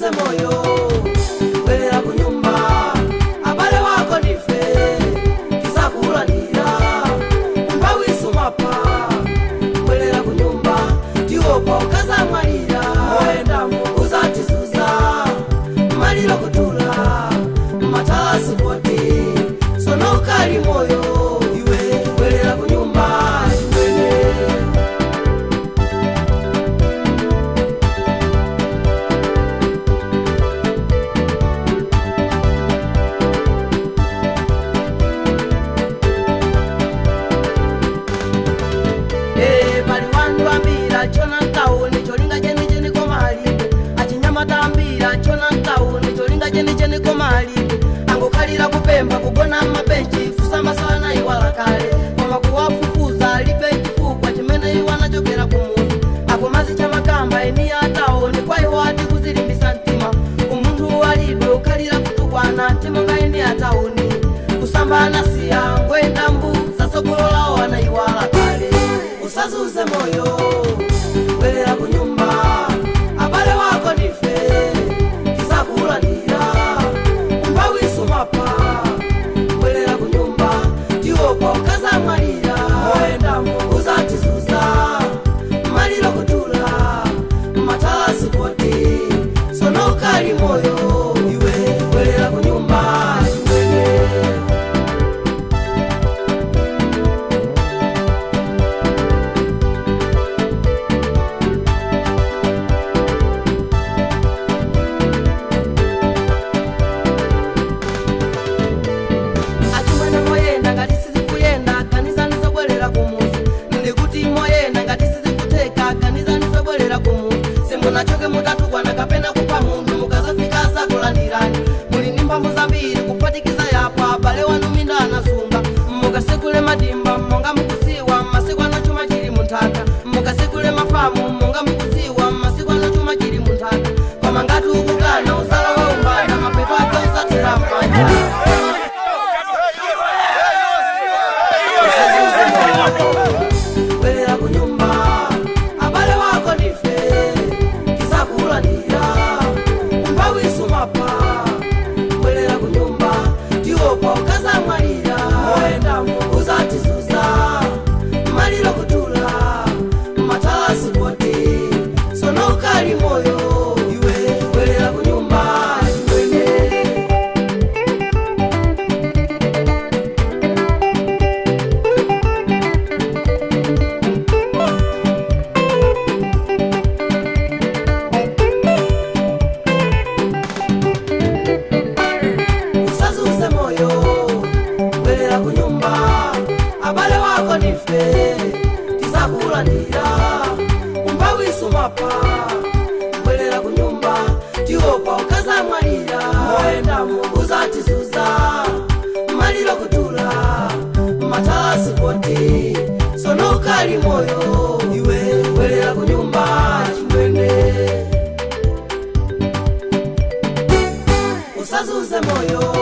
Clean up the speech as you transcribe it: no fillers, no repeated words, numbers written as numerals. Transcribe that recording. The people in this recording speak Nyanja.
usazuze moyo, bwerera kunyumba, abale wako nife, kisakulanira, mbawisumapa, bwerera kunyumba, tiwopa ukaza mwalira, oenda uzatizuza, malilo kutula, matala sipoti, sono ukali moyo, iwe bwerera kunyumba, chona tauni cholinga jeni jeni komali achinyama tambira chona tauni cholinga jeni jeni komali angokalira kupemba kugona mabenchi kusamba sana iwala kale koma kuwafufuza libe chifukwa chimene iwana chokera kumuzi akomazi cha makamba eni ya tauni kwa iwati kuzilimbisa ntima umuntu walibe ukalira kutukwana timonga eni ya tauni kusamba nasiya ngwenda mbu zasokolola wana iwala kale usazuze moyo bwerera kunyumba abale wako nife kisakulanira mbawisumapa bwerera kunyumba tiwopa ukaza mwalira oenda uzatizuza malilo kutula matala sipoti sono ukali moyo iwe bwerera kunyumba nachoke mutatu kwana kapena kupa mundu mukazafika zakulandirani muli nimbambo zambiri kupatikiza yapa bale wanu minda anasunga mukasekule madimba monga mukuziwa masiku anochuma chili muntaka mukasekule mafamu monga mukuziwa masiku anochuma chili muntaka koma ngati ukukana uzala waumbana mapeto ake uzatira mpanja bwerera kunyumba abale wako nife mbawisumapa bwerera kunyumba tiwopa ukaza mwalira oenda uzatizuza malilo kutula matala sipoti sono ukali moyo iwe bwerera kunyumba abale wako nife tisakulanira mbawisumapa bwerera kunyumba tiwopa ukaza mwalira oenda uzatizuza malilo kutula matala sipoti sono ukali moyo iwe bwerera kunyumba chimwene usazuze moyo